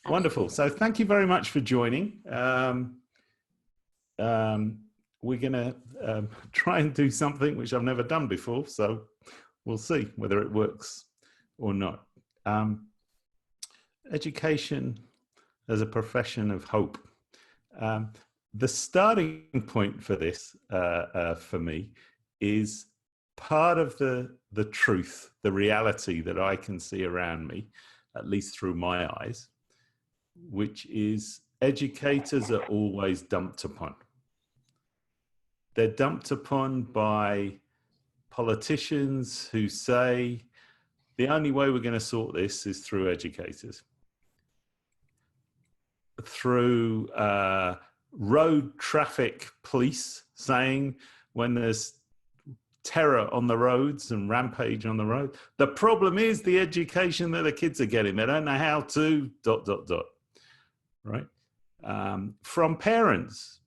Wonderful. So thank you very much for joining. We're going to try and do something which I've never done before, so we'll see whether it works or not. Education as a profession of hope. The starting point for this, for me, is part of the truth, the reality that I can see around me, at least through my eyes, which is educators are always dumped upon. They're dumped upon by politicians who say the only way we're going to sort this is through educators. Through road traffic police saying when there's terror on the roads and rampage on the road, the problem is the education that the kids are getting. They don't know how to ... Right? From parents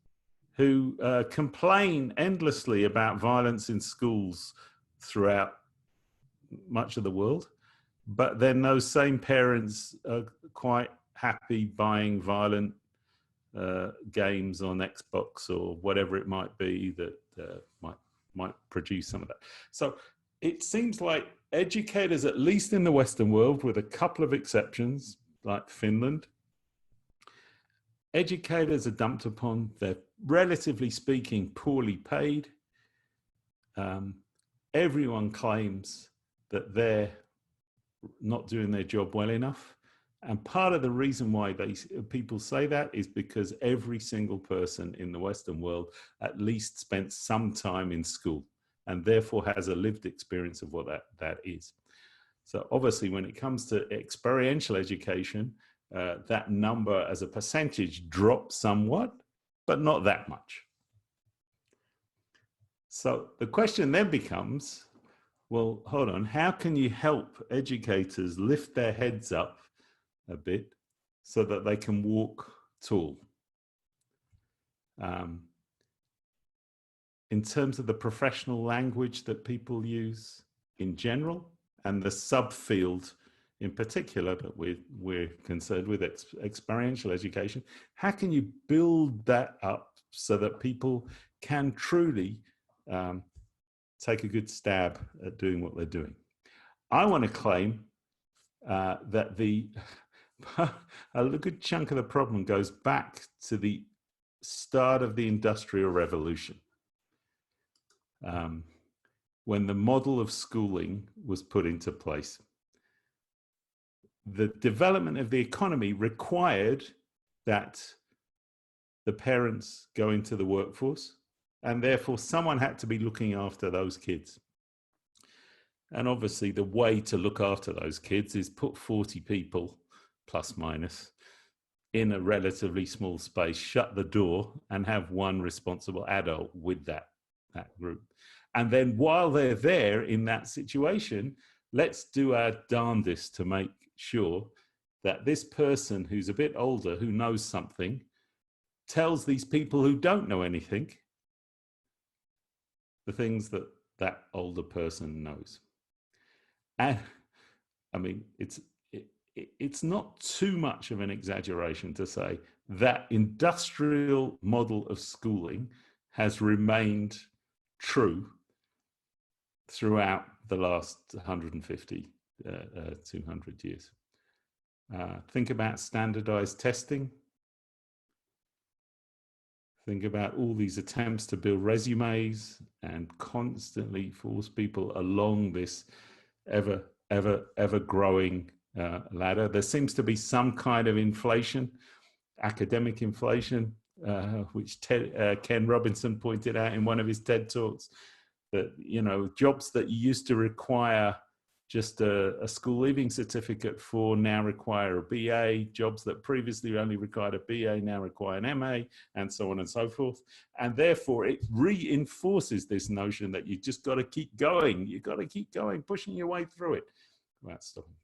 who complain endlessly about violence in schools throughout much of the world, but then those same parents are quite happy buying violent games on Xbox or whatever it might be that might produce some of that. So it seems like educators, at least in the Western world, with a couple of exceptions like Finland, educators are dumped upon. They're, relatively speaking, poorly paid. Everyone claims that they're not doing their job well enough. And part of the reason why people say that is because every single person in the Western world at least spent some time in school and therefore has a lived experience of what that is. So obviously when it comes to experiential education, that number as a percentage drops somewhat, but not that much. So the question then becomes, well, hold on, how can you help educators lift their heads up a bit so that they can walk tall? In terms of the professional language that people use in general and the subfield in particular that we're concerned with, experiential education, how can you build that up so that people can truly take a good stab at doing what they're doing? I want to claim that a good chunk of the problem goes back to the start of the Industrial Revolution, when the model of schooling was put into place. The development of the economy required that the parents go into the workforce, and therefore someone had to be looking after those kids. And obviously the way to look after those kids is put 40 people, plus minus, in a relatively small space, shut the door, and have one responsible adult with that group. And then while they're there in that situation, let's do our darndest to make sure that this person who's a bit older, who knows something, tells these people who don't know anything the things that that older person knows. And I mean, it's not too much of an exaggeration to say that industrial model of schooling has remained true throughout the last 150, 200 years. Think about standardized testing. Think about all these attempts to build resumes and constantly force people along this ever growing ladder. There seems to be some kind of inflation, academic inflation, which Ken Robinson pointed out in one of his TED Talks, that, you know, jobs that used to require just a school leaving certificate for now require a BA. Jobs that previously only required a BA now require an MA, and so on and so forth. And therefore it reinforces this notion that you just got to keep going. You've got to keep going, pushing your way through it without stopping.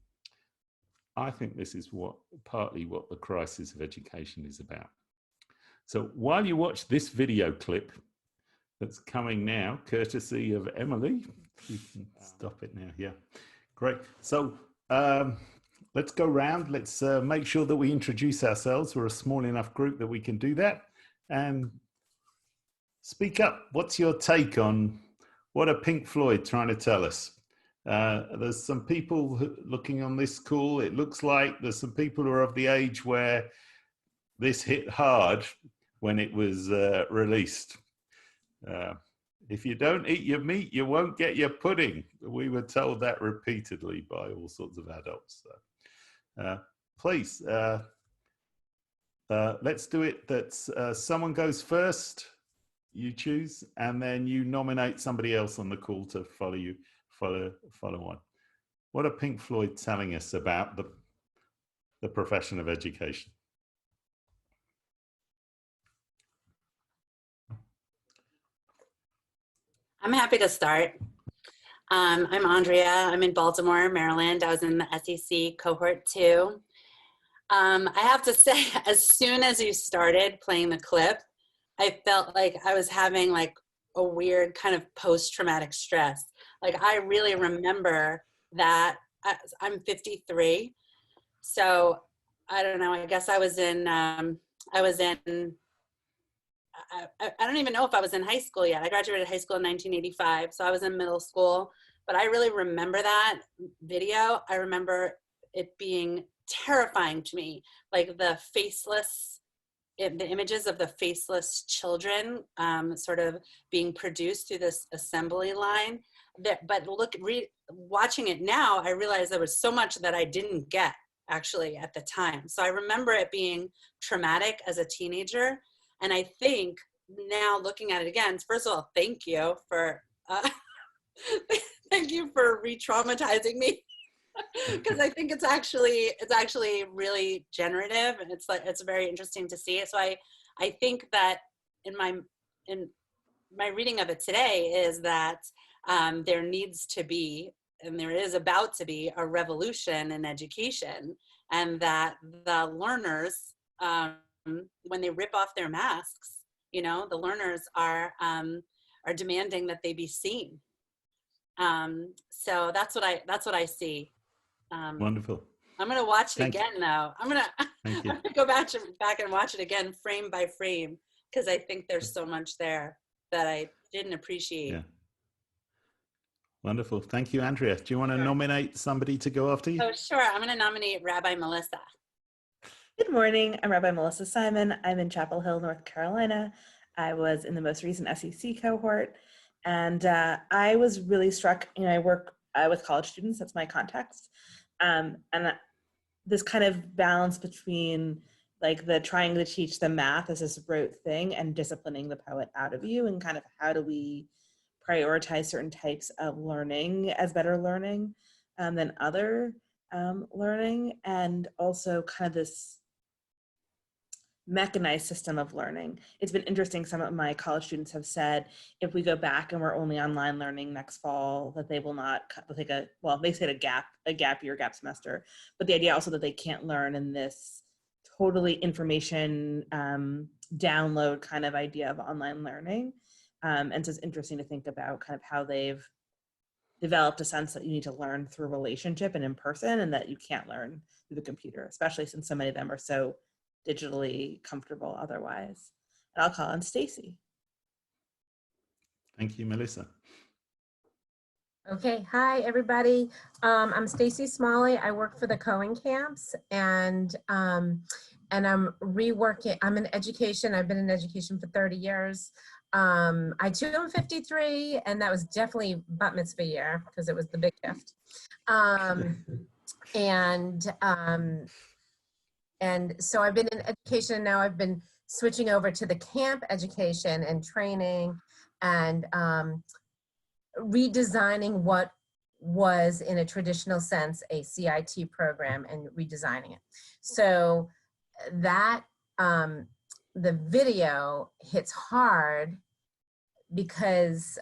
I think this is partly what the crisis of education is about. So while you watch this video clip that's coming now, courtesy of Emily, you can stop it now. Yeah, great. So let's go round. Let's make sure that we introduce ourselves. We're a small enough group that we can do that. And speak up. What's your take on what are Pink Floyd trying to tell us? There's some people looking on this call. It looks like there's some people who are of the age where this hit hard when it was released. If you don't eat your meat, you won't get your pudding. We were told that repeatedly by all sorts of adults. So, please, let's do it. That's someone goes first, you choose, and then you nominate somebody else on the call to follow you, follow on. What are Pink Floyd telling us about the profession of education? I'm happy to start. I'm Andrea. I'm in Baltimore, Maryland. I was in the SEC cohort 2. I have to say, as soon as you started playing the clip, I felt like I was having like a weird kind of post-traumatic stress. Like I really remember that. I'm 53, so I don't know. I guess I was in. I don't even know if I was in high school yet. I graduated high school in 1985, so I was in middle school. But I really remember that video. I remember it being terrifying to me, like the images of the faceless children sort of being produced through this assembly line. But watching it now, I realized there was so much that I didn't get actually at the time. So I remember it being traumatic as a teenager. And I think now looking at it again, first of all, thank you for re-traumatizing me, because I think it's actually really generative, and it's very interesting to see it. So I think that in my reading of it today is that there needs to be, and there is about to be, a revolution in education, and that the learners, when they rip off their masks, you know, the learners are demanding that they be seen. So that's what I see. Wonderful. I'm gonna watch it again though. I'm gonna go back and watch it again, frame by frame, because I think there's so much there that I didn't appreciate. Yeah. Wonderful. Thank you, Andrea. Do you want to nominate somebody to go after you? Oh, sure. I'm going to nominate Rabbi Melissa. Good morning. I'm Rabbi Melissa Simon. I'm in Chapel Hill, North Carolina. I was in the most recent SEC cohort, and I was really struck. You know, I work with college students. That's my context, and this kind of balance between like the trying to teach them math as this rote thing and disciplining the poet out of you, and kind of how do we prioritize certain types of learning as better learning than other learning, and also kind of this mechanized system of learning. It's been interesting. Some of my college students have said if we go back and we're only online learning next fall, that they will not take they said a gap year, gap semester, but the idea also that they can't learn in this totally information download kind of idea of online learning. And so it's interesting to think about kind of how they've developed a sense that you need to learn through relationship and in person, and that you can't learn through the computer, especially since so many of them are so digitally comfortable otherwise. And I'll call on Stacey. Thank you, Melissa. Okay, hi everybody. I'm Stacey Smalley. I work for the Cohen camps, and I'm reworking. I'm in education. I've been in education for 30 years. I too am 53, and that was definitely bat mitzvah year because it was the big gift. And so I've been in education, and now I've been switching over to the camp education and training, and redesigning what was in a traditional sense a CIT program and redesigning it. So that the video hits hard because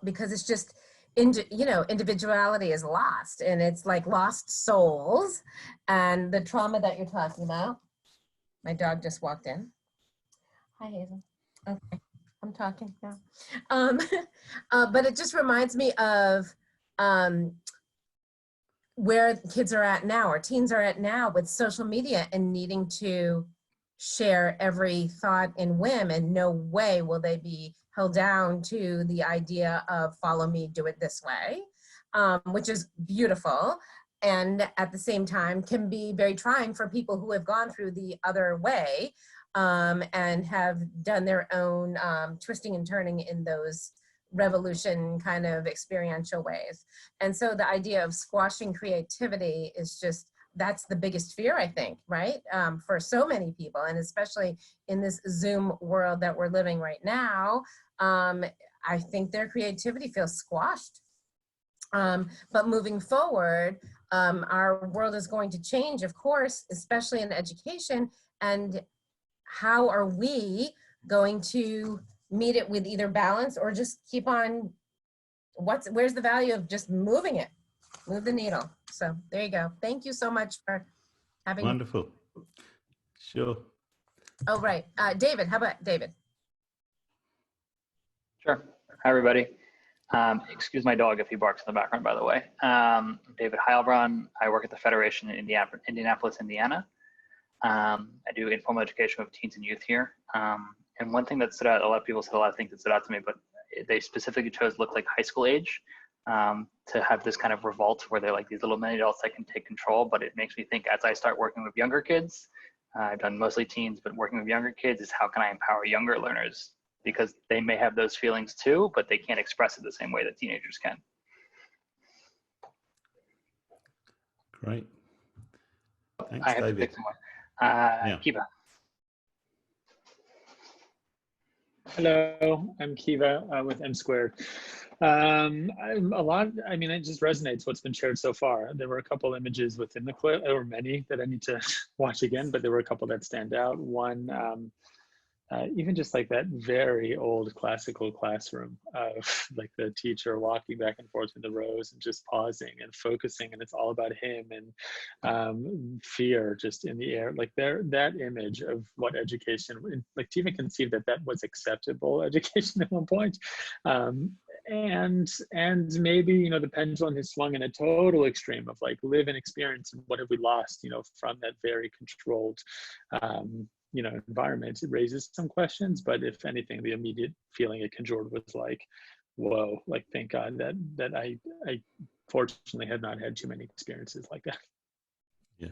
because it's just individuality is lost, and it's like lost souls, and the trauma that you're talking about. My dog just walked in. Hi, Hazel. Okay, I'm talking now. But it just reminds me of where kids are at now, or teens are at now with social media and needing to share every thought and whim, and no way will they be held down to the idea of follow me, do it this way, which is beautiful. And at the same time can be very trying for people who have gone through the other way and have done their own twisting and turning in those revolution kind of experiential ways. And so the idea of squashing creativity is just, that's the biggest fear, I think, right? For so many people, and especially in this Zoom world that we're living right now, I think their creativity feels squashed. But moving forward, our world is going to change, of course, especially in education. And how are we going to meet it with either balance or just keep on, where's the value of just moving it, move the needle? So there you go. Thank you so much for having. Wonderful. Sure. Oh, right. David, how about David? Sure. Hi, everybody. Excuse my dog if he barks in the background, by the way. David Heilbronn. I work at the Federation in Indianapolis, Indiana. I do informal education with teens and youth here. And one thing that stood out, a lot of people said a lot of things that stood out to me, but they specifically chose look like high school age to have this kind of revolt where they're like these little mini adults that can take control. But it makes me think, as I start working with younger kids, I've done mostly teens, but working with younger kids is how can I empower younger learners? Because they may have those feelings too, but they can't express it the same way that teenagers can. Great. Thanks, I have David. to pick someone. Kiva. Hello, I'm Kiva with M Squared. I mean, it just resonates what's been shared so far. There were a couple images within the clip, there were many that I need to watch again, but there were a couple that stand out. One, even just like that very old classical classroom of like the teacher walking back and forth in the rows and just pausing and focusing, and it's all about him, and fear just in the air, like that image of what education, like to even conceive that that was acceptable education at one point. And maybe, you know, the pendulum has swung in a total extreme of like live and experience, and what have we lost, you know, from that very controlled you know, environment. It raises some questions, but if anything, the immediate feeling it conjured was like, whoa, like thank God that I fortunately have not had too many experiences like that. Yeah.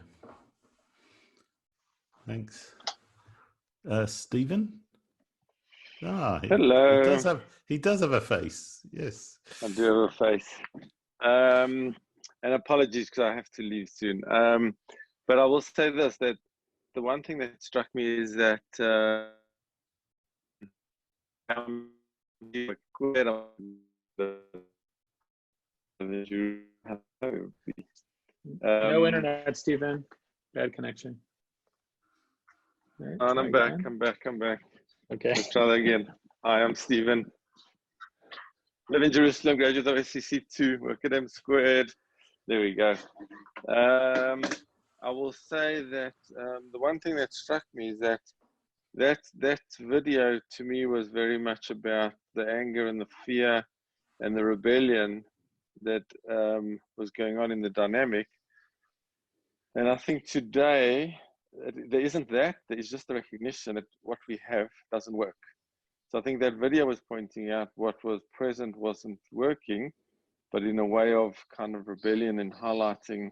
Thanks. Stephen? Hello. He does have a face. Yes. I do have a face. And apologies because I have to leave soon. But I will say this, that the one thing that struck me is that no internet, Stephen. Bad connection. Right, I'm back. Okay. Let's try that again. Hi, I'm Stephen. Live in Jerusalem, graduate of SCC2, work at M Squared. There we go. I will say that the one thing that struck me is that video to me was very much about the anger and the fear and the rebellion that was going on in the dynamic. And I think today, there isn't that, there is just the recognition that what we have doesn't work. So I think that video was pointing out what was present wasn't working, but in a way of kind of rebellion and highlighting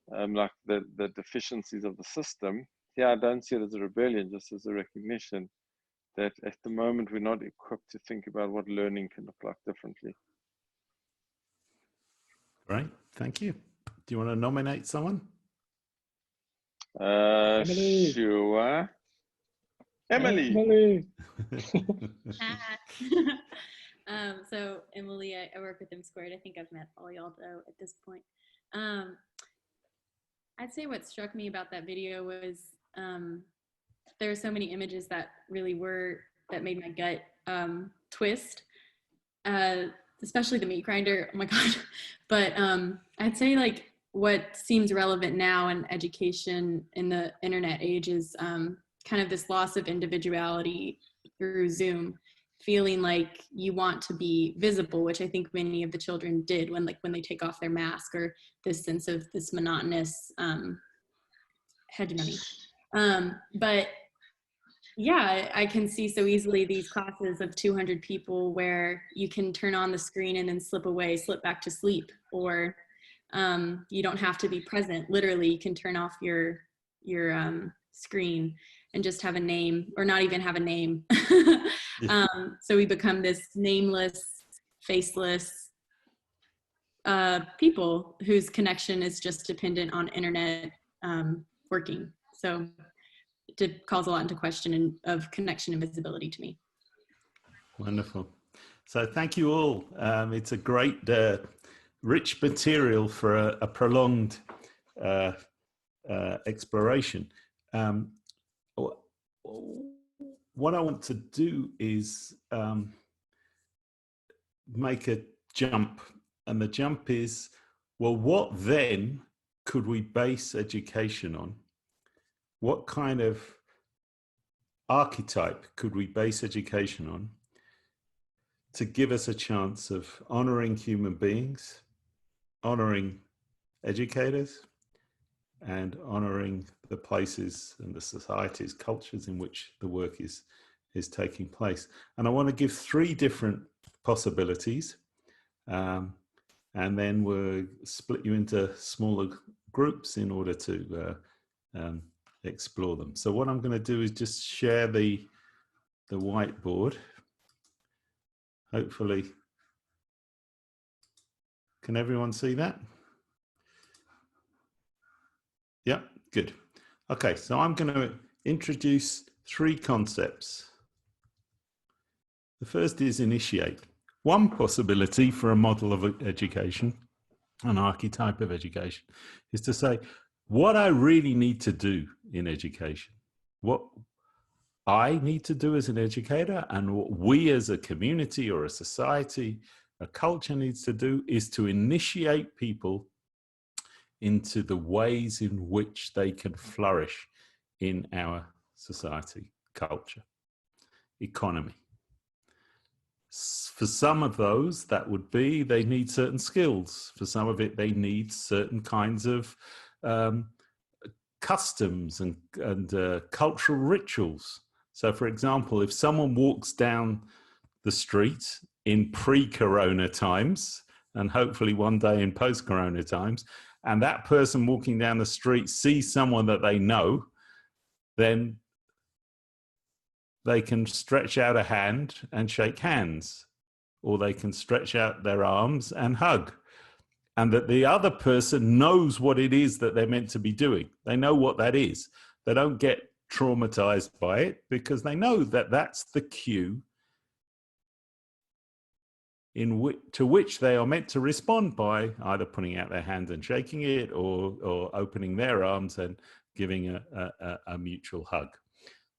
like the deficiencies of the system. Yeah, I don't see it as a rebellion, just as a recognition that at the moment we're not equipped to think about what learning can look like differently. Great, thank you. Do you want to nominate someone? Emily. Sure. Emily. So Emily, I work with M Squared. I think I've met all y'all though at this point. I'd say what struck me about that video was there are so many images that really that made my gut twist, especially the meat grinder. Oh my God. But I'd say like what seems relevant now in education in the internet age is kind of this loss of individuality through Zoom. feeling like you want to be visible, which I think many of the children did when they take off their mask, or this sense of this monotonous hegemony. But yeah, I can see so easily these classes of 200 people where you can turn on the screen and then slip away, slip back to sleep, or you don't have to be present. Literally, you can turn off your screen and just have a name, or not even have a name. So we become this nameless, faceless people whose connection is just dependent on internet working. So it calls a lot into question of connection and visibility to me. Wonderful. So thank you all. It's a great, rich material for a prolonged exploration. What I want to do is make a jump, and the jump is, well, what then could we base education on? What kind of archetype could we base education on to give us a chance of honoring human beings, honoring educators, and honoring the places and the societies, cultures in which the work is taking place? And I want to give 3 different possibilities, and then we'll split you into smaller groups in order to explore them. So what I'm going to do is just share the whiteboard. Hopefully, can everyone see that? Yeah, good. Okay, so I'm going to introduce 3 concepts. The first is initiate. One possibility for a model of education, an archetype of education, is to say, what I really need to do in education, what I need to do as an educator, and what we as a community or a society, a culture needs to do, is to initiate people into the ways in which they can flourish in our society, culture, economy. For some of those, that would be they need certain skills. For some of it, they need certain kinds of customs and cultural rituals. So, for example, if someone walks down the street in pre-corona times, and hopefully one day in post-corona times, and that person walking down the street sees someone that they know, then they can stretch out a hand and shake hands, or they can stretch out their arms and hug. And that the other person knows what it is that they're meant to be doing. They know what that is. They don't get traumatized by it because they know that that's the cue to which they are meant to respond by either putting out their hand and shaking it, or opening their arms and giving a mutual hug.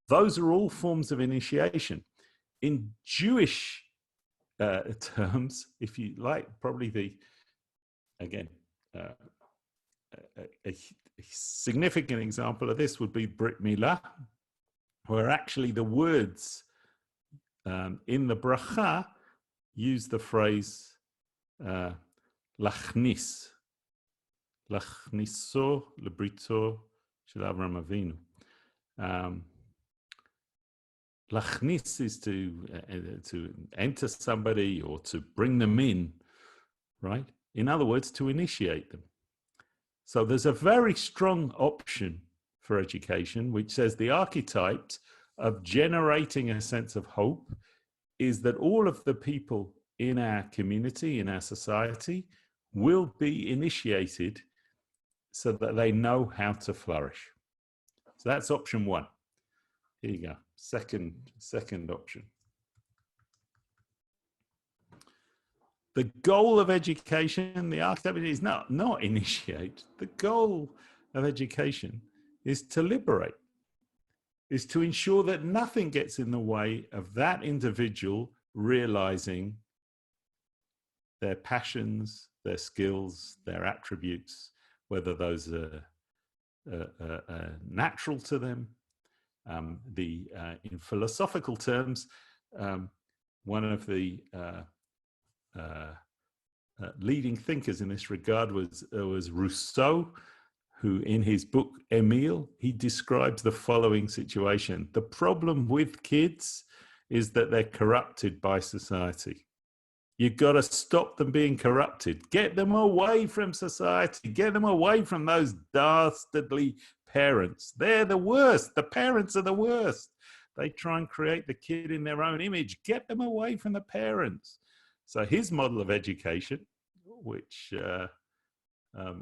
Those are all forms of initiation. In Jewish terms, if you like, probably a significant example of this would be Brit Milah, where actually the words in the bracha use the phrase lachnis, lachniso lebrito shel Avram Avinu. Lachnis is to enter somebody or to bring them in, right? In other words, to initiate them. So there's a very strong option for education, which says the archetypes of generating a sense of hope is that all of the people in our community, in our society, will be initiated so that they know how to flourish. So that's option 1. Here you go. Second option. The goal of education, the archetype is not initiate. The goal of education is to liberate, is to ensure that nothing gets in the way of that individual realizing their passions, their skills, their attributes, whether those are natural to them. In philosophical terms, one of the leading thinkers in this regard was Rousseau, who in his book Emile, he describes the following situation. The problem with kids is that they're corrupted by society. You've got to stop them being corrupted. Get them away from society. Get them away from those dastardly parents. They're the worst. The parents are the worst. They try and create the kid in their own image. Get them away from the parents. So his model of education, which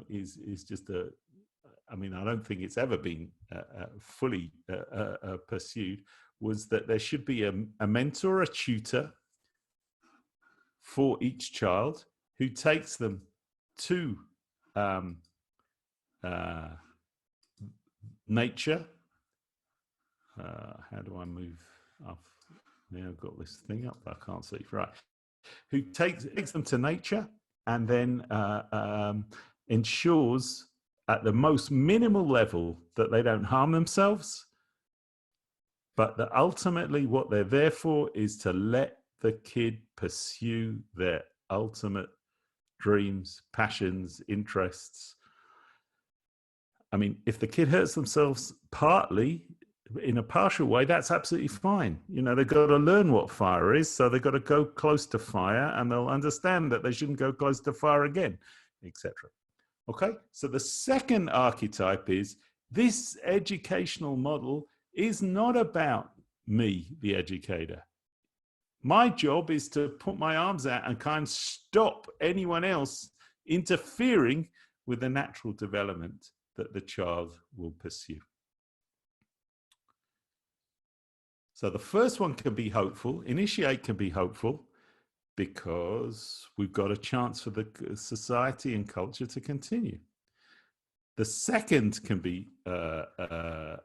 is just I mean, I don't think it's ever been fully pursued, was that there should be a mentor, a tutor for each child who takes them to nature. How do I move up? Now I've got this thing up, I can't see. Right. Who takes them to nature and then ensures at the most minimal level that they don't harm themselves, but that ultimately what they're there for is to let the kid pursue their ultimate dreams, passions, interests. I mean, if the kid hurts themselves partly, in a partial way, that's absolutely fine. You know, they've got to learn what fire is, so they've got to go close to fire, and they'll understand that they shouldn't go close to fire again, etc. Okay, so the second archetype is this educational model is not about me, the educator. My job is to put my arms out and kind of stop anyone else interfering with the natural development that the child will pursue. So the first one can be hopeful. Initiate can be hopeful because we've got a chance for the society and culture to continue. The second can be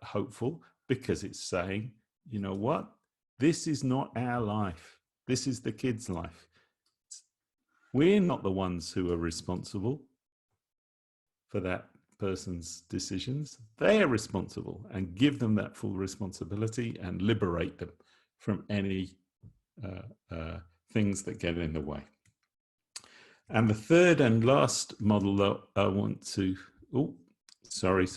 hopeful because it's saying, you know what? This is not our life. This is the kid's life. We're not the ones who are responsible for that person's decisions. They're responsible, and give them that full responsibility and liberate them from any things that get in the way. And the third and last model that I want to, sorry.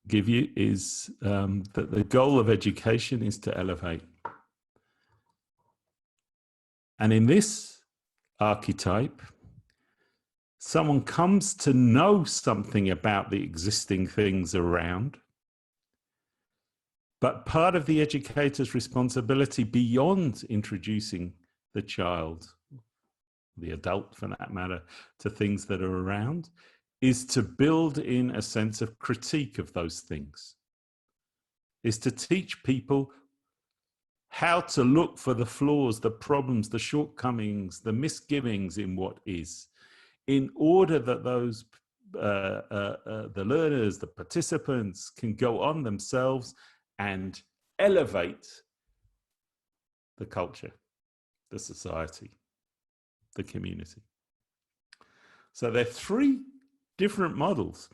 Give you is that the goal of education is to elevate. And in this archetype, someone comes to know something about the existing things around, but part of the educator's responsibility beyond introducing the child, the adult for that matter, to things that are around, is to build in a sense of critique of those things, is to teach people how to look for the flaws, the problems, the shortcomings, the misgivings in what is, in order that those, the learners, the participants can go on themselves and elevate the culture, the society, the community. So there are three different models.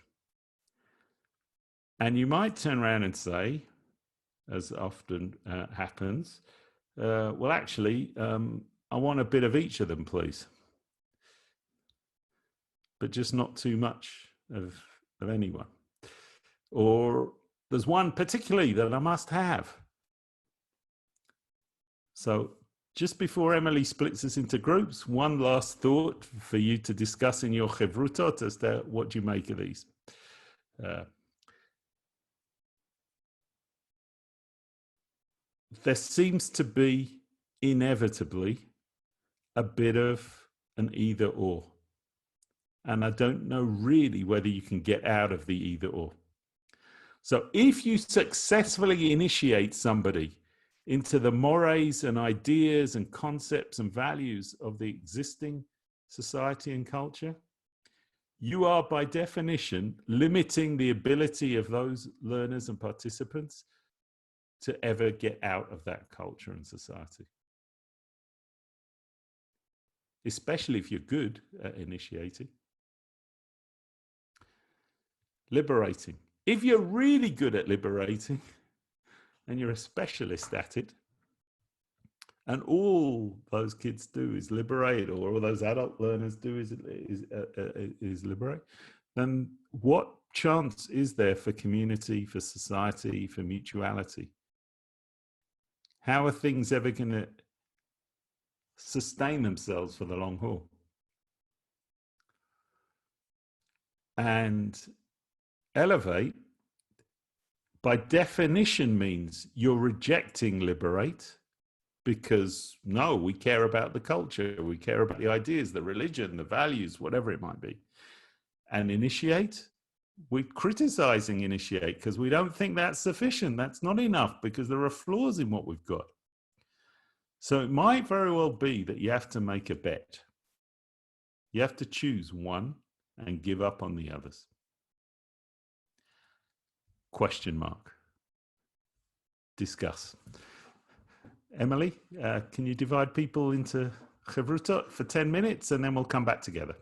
And you might turn around and say, as often happens, well, actually, I want a bit of each of them, please. But just not too much of anyone. Or there's one particularly that I must have. So just before Emily splits us into groups, one last thought for you to discuss in your chevrutot as to what you make of these. There seems to be inevitably a bit of an either or. And I don't know really whether you can get out of the either or. So if you successfully initiate somebody into the mores and ideas and concepts and values of the existing society and culture, you are by definition limiting the ability of those learners and participants to ever get out of that culture and society. Especially if you're good at initiating. Liberating. If you're really good at liberating and you're a specialist at it, and all those kids do is liberate, or all those adult learners do is liberate, then what chance is there for community, for society, for mutuality? How are things ever going to sustain themselves for the long haul? And elevate, by definition, means you're rejecting liberate, because no, we care about the culture, we care about the ideas, the religion, the values, whatever it might be. And initiate, we're criticizing initiate because we don't think that's sufficient. That's not enough because there are flaws in what we've got. So it might very well be that you have to make a bet. You have to choose one and give up on the others. Question mark. Discuss. Emily, can you divide people into Chevruta for 10 minutes and then we'll come back together?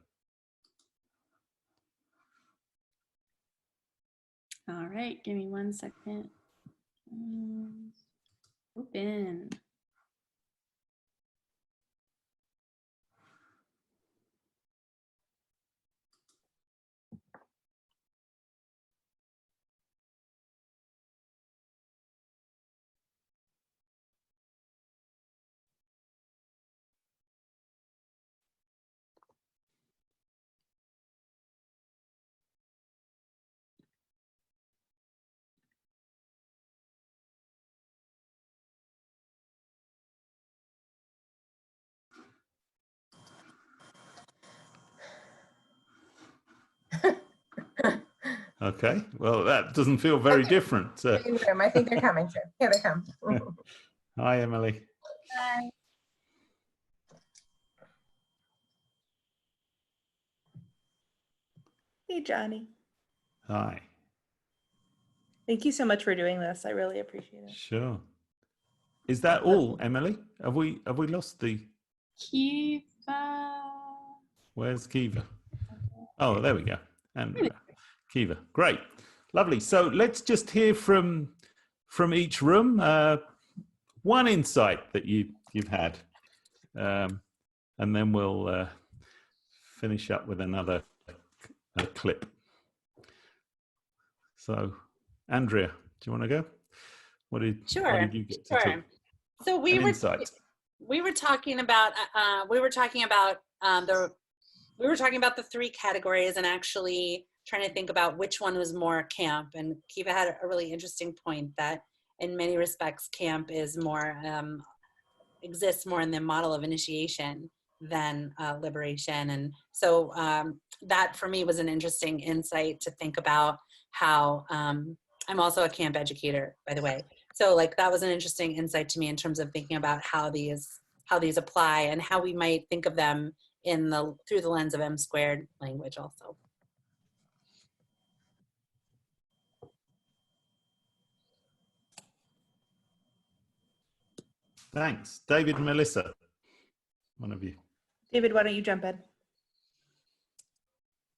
All right, give me 1 second. Open. Okay, well, that doesn't feel very different. I think they're coming too. Here they come. Hi, Emily. Hi. Hey, Johnny. Hi. Thank you so much for doing this. I really appreciate it. Sure. Is that all, Emily? Have we lost the... Kiva. Where's Kiva? Oh, there we go. And Kiva. Great. Lovely. So let's just hear from each room one insight that you've had. And then we'll finish up with another clip. So, Andrea, do you want to go? What did you get to talk? So we were talking about the three categories and actually trying to think about which one was more camp. And Kiva had a really interesting point that in many respects, camp is more, exists more in the model of initiation than liberation. And so that for me was an interesting insight to think about how, I'm also a camp educator, by the way. So like that was an interesting insight to me in terms of thinking about how these apply and how we might think of them through the lens of M² language also. Thanks. David and Melissa, one of you. David, why don't you jump in?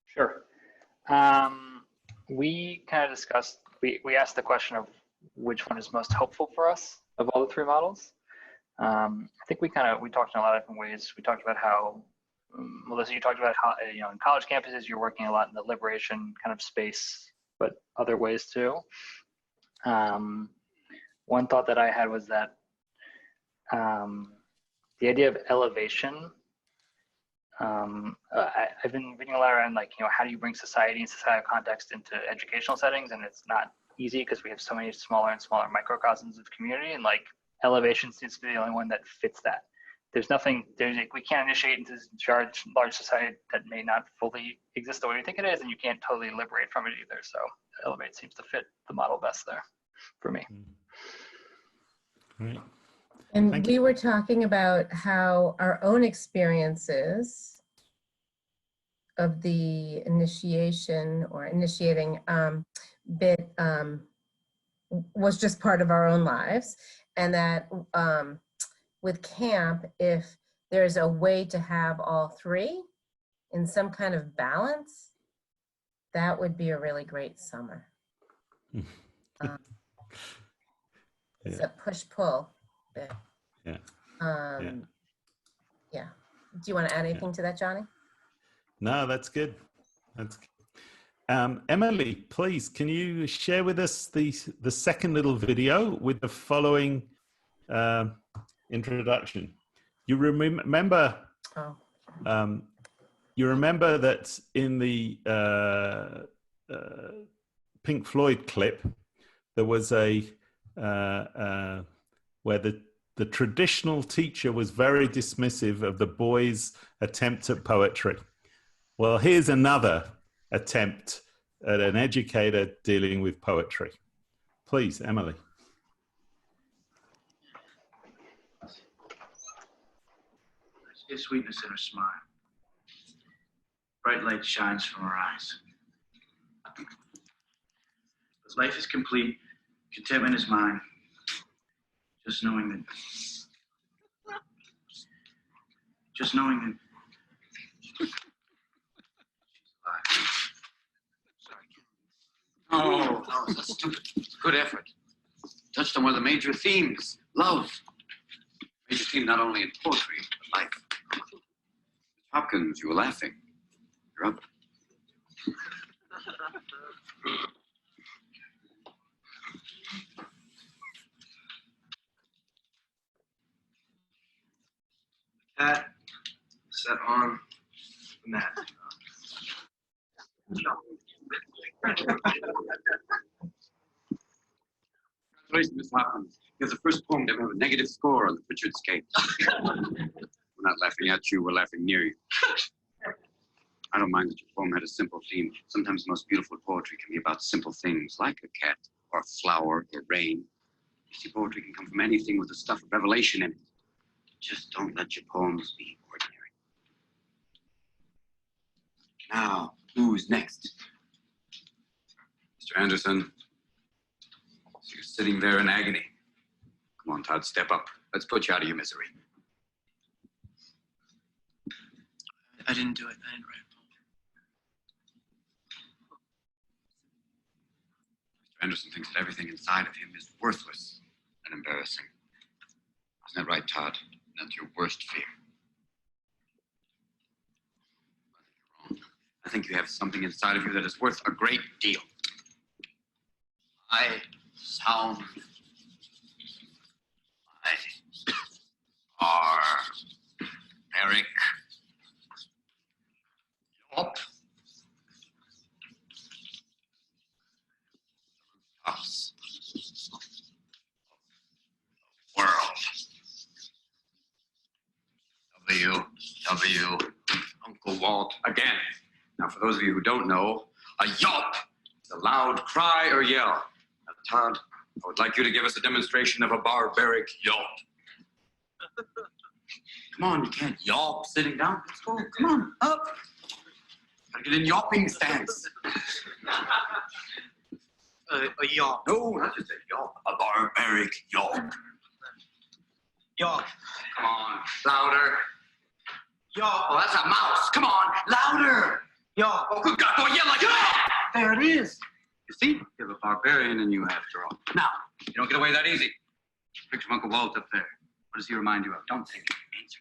Sure. We kind of discussed, we asked the question of which one is most helpful for us of all the three models. I think we talked in a lot of different ways. We talked about how, Melissa, you talked about how, in college campuses, you're working a lot in the liberation kind of space, but other ways too. One thought that I had was that the idea of elevation, I've been reading a lot around how do you bring society and societal context into educational settings, and it's not easy because we have so many smaller and smaller microcosms of community, and elevation seems to be the only one that fits that. We can't initiate into this large society that may not fully exist the way we think it is, and you can't totally liberate from it either. So elevate seems to fit the model best there for me. Great. And we were talking about how our own experiences of the initiation or initiating bit was just part of our own lives, and that with camp, if there's a way to have all three in some kind of balance, that would be a really great summer. It's a push-pull bit. Yeah. Yeah. Do you want to add anything to that, Johnny? No, that's good. That's good. Emily, please, can you share with us the second little video with the following introduction? You remember? Oh. You remember that in the Pink Floyd clip, there was a where the traditional teacher was very dismissive of the boys' attempt at poetry. Well, here's another attempt at an educator dealing with poetry. Please, Emily. I see a sweetness in her smile. Bright light shines from her eyes. But life is complete, contentment is mine. Just knowing that she's alive. Sorry. Oh, no, that's stupid. It's a good effort. Touched on one of the major themes, love. Major theme not only in poetry, but life. Hopkins, you were laughing. You're up. Cat sat on the mat. Congratulations, Miss Hopkins. You're the first poem to ever have a negative score on the Pritchard scale. We're not laughing at you, we're laughing near you. I don't mind that your poem had a simple theme. Sometimes the most beautiful poetry can be about simple things, like a cat, or a flower, or rain. You see, poetry can come from anything with the stuff of revelation in it. Just don't let your poems be ordinary. Now, who's next? Mr. Anderson. So you're sitting there in agony. Come on, Todd, step up. Let's put you out of your misery. I didn't do it. I didn't write a poem. Mr. Anderson thinks that everything inside of him is worthless and embarrassing. Isn't that right, Todd? That's your worst fear. I think you're wrong. I think you have something inside of you that is worth a great deal. I sound barbaric. Yup. Us. World. W. Uncle Walt again. Now, for those of you who don't know, a yelp is a loud cry or yell. Now, Todd, I would like you to give us a demonstration of a barbaric yelp. Come on, you can't yelp sitting down. Let's go. Come on, up. Gotta get in yelping stance. A yelp. No, not just a yelp. A barbaric yelp. Yelp. Come on, louder. Yelp. Oh, that's a mouse. Come on, louder. Yelp. Oh, good God, go yell like that. There it is. You see, you're a barbarian in you after all. Now, you don't get away that easy. Picture of Uncle Walt up there. What does he remind you of? Don't think. Answer.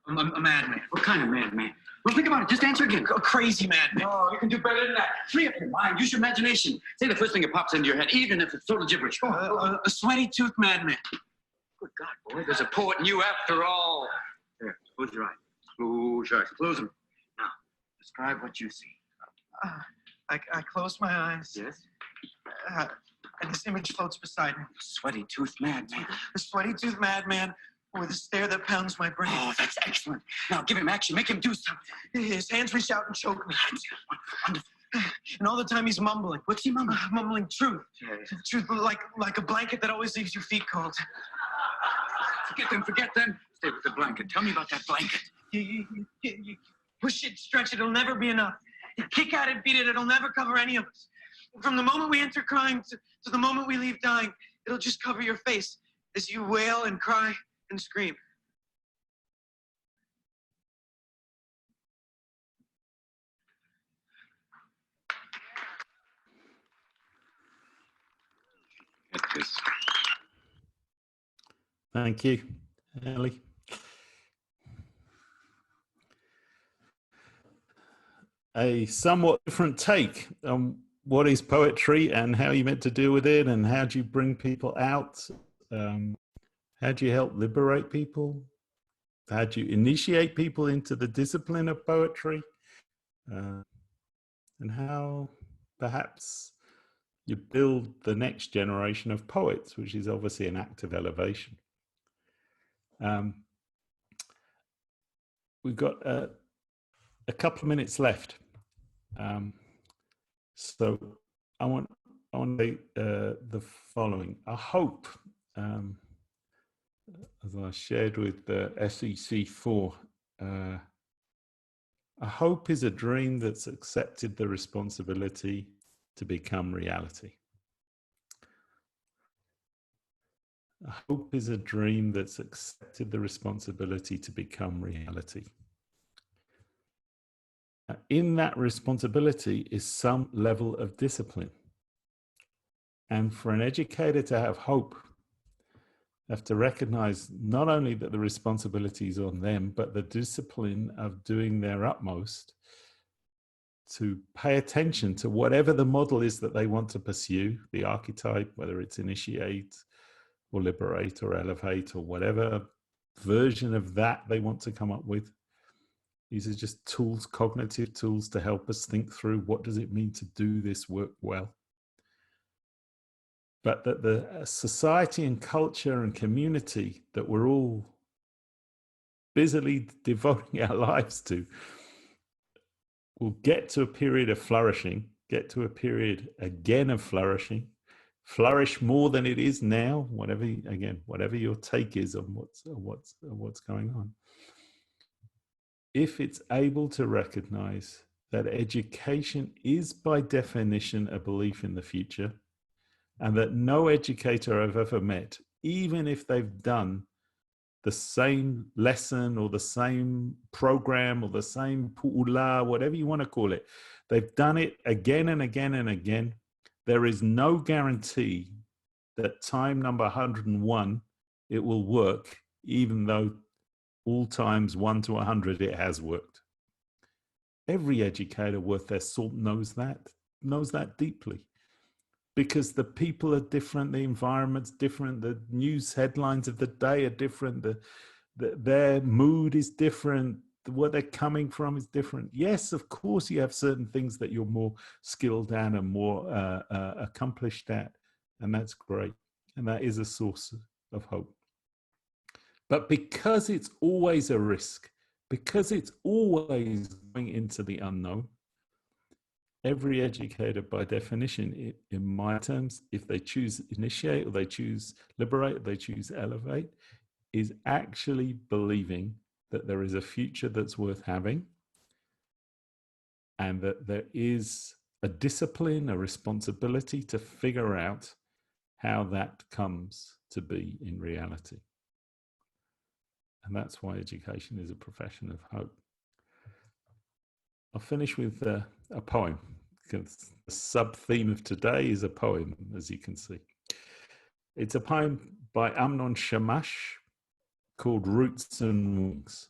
Go on. A madman. What kind of madman? Well, think about it. Just answer again. A crazy madman. Oh, you can do better than that. Free up your mind. Use your imagination. Say the first thing that pops into your head, even if it's total gibberish. Go on. A sweaty-toothed madman. Good God, boy. There's a poet in you after all. There, close your eyes. Close your eyes. Close them. Now, describe what you see. I close my eyes. Yes? And this image floats beside me. Sweaty-toothed madman. A sweaty-toothed madman with a stare that pounds my brain. Oh, that's excellent. Now, give him action. Make him do something. His hands reach out and choke me. Wonderful. And all the time he's mumbling. What's he mumbling? Mumbling truth. Yes. Truth, like a blanket that always leaves your feet cold. Forget them. Stay with the blanket. Tell me about that blanket. You push it, stretch it, it'll never be enough. You kick at it, beat it, it'll never cover any of us. From the moment we enter crying to the moment we leave dying, it'll just cover your face as you wail and cry and scream. Thank you, Ellie. A somewhat different take on what is poetry and how you meant to deal with it, and how do you bring people out? How do you help liberate people? How do you initiate people into the discipline of poetry? And how perhaps you build the next generation of poets, which is obviously an act of elevation. We've got a couple of minutes left. So I want to say the following. I hope, as I shared with the SEC4, a hope is a dream that's accepted the responsibility to become reality. A hope is a dream that's accepted the responsibility to become reality. In that responsibility is some level of discipline. And for an educator to have hope, they have to recognize not only that the responsibility is on them, but the discipline of doing their utmost to pay attention to whatever the model is that they want to pursue, the archetype, whether it's initiate or liberate or elevate or whatever version of that they want to come up with. These are just tools, cognitive tools, to help us think through what does it mean to do this work well. But that the society and culture and community that we're all busily devoting our lives to will get to a period of flourishing, get to a period again of flourishing, flourish more than it is now, whatever your take is on what's going on. If it's able to recognize that education is by definition a belief in the future, and that no educator I've ever met, even if they've done the same lesson or the same program or the same pu'ula, whatever you want to call it, they've done it again and again and again, there is no guarantee that time number 101, it will work, even though all times 1 to 100 it has worked. Every educator worth their salt knows that deeply. Because the people are different, the environment's different, the news headlines of the day are different, their mood is different, where they're coming from is different. Yes, of course, you have certain things that you're more skilled at and more accomplished at, and that's great. And that is a source of hope. But because it's always a risk, because it's always going into the unknown, every educator, by definition, in my terms, if they choose initiate or they choose liberate or they choose elevate, is actually believing that there is a future that's worth having and that there is a discipline, a responsibility to figure out how that comes to be in reality. And that's why education is a profession of hope. I'll finish with a poem, because the sub-theme of today is a poem, as you can see. It's a poem by Amnon Shamash called Roots and Wings.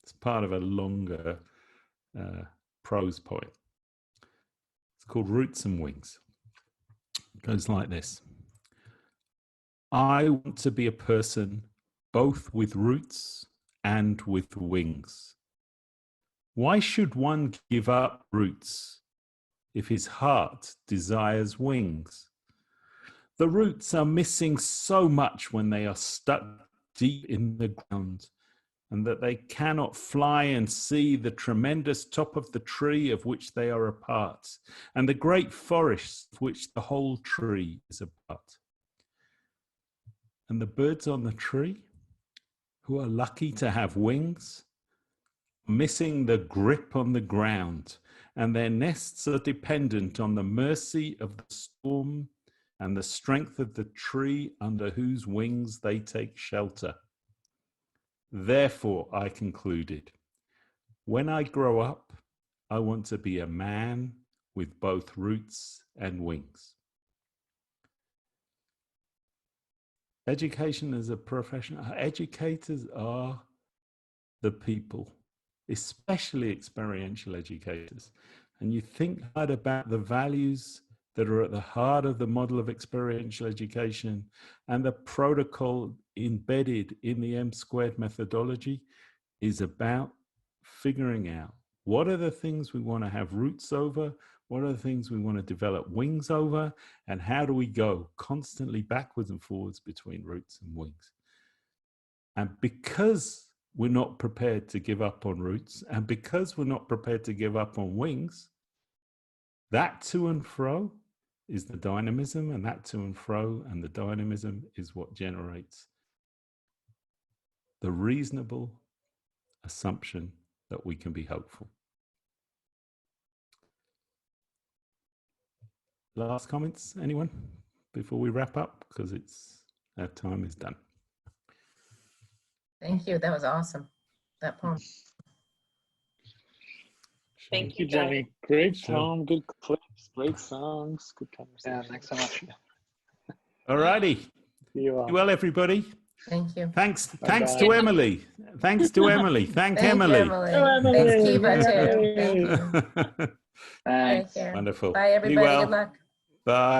It's part of a longer prose poem. It's called Roots and Wings. It goes like this. I want to be a person both with roots and with wings. Why should one give up roots if his heart desires wings? The roots are missing so much when they are stuck deep in the ground, and that they cannot fly and see the tremendous top of the tree of which they are a part, and the great forest of which the whole tree is a part. And the birds on the tree, who are lucky to have wings, missing the grip on the ground, and their nests are dependent on the mercy of the storm and the strength of the tree under whose wings they take shelter. Therefore, I concluded, when I grow up, I want to be a man with both roots and wings. education as a profession, educators are the people, especially experiential educators. And you think hard about the values that are at the heart of the model of experiential education and the protocol embedded in the M² methodology is about figuring out what are the things we want to have roots over, what are the things we want to develop wings over, and how do we go constantly backwards and forwards between roots and wings. And because we're not prepared to give up on roots, and because we're not prepared to give up on wings, that to and fro is the dynamism, and that to and fro and the dynamism is what generates the reasonable assumption that we can be hopeful. Last comments, anyone, before we wrap up? Because our time is done. Thank you. That was awesome. That poem. Thank you, Jonny. Great Sure. poem, good clips, great songs, good conversation. Yeah, thanks so much. All righty. See you all. Well, everybody. Thank you. Thanks Bye-bye. to Emily. Thanks to Emily. Thank Emily. Emily. Oh, Emily. Thanks, Kiva, too. Yay. Thank you. Thanks. Take care. Wonderful. Bye, Be everybody. well. Good luck. Bye.